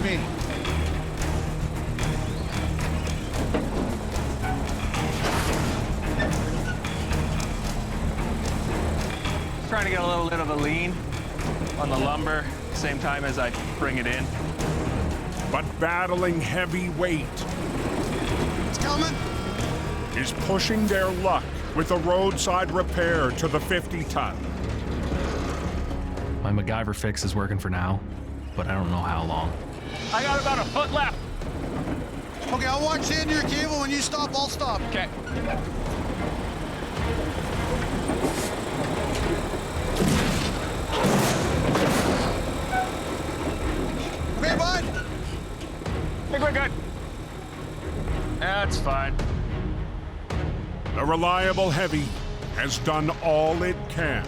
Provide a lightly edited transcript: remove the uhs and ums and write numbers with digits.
me. Trying to get a little bit of a lean on the lumber, same time as I bring it in. But battling heavy weight It's coming. is pushing their luck with a roadside repair to the 50-ton. My MacGyver fix is working for now, but I don't know how long. I got about a foot left. Okay, I'll watch the end of your cable. When you stop, I'll stop. Okay. Okay, bud. I think we're good. That's fine. The reliable heavy has done all it can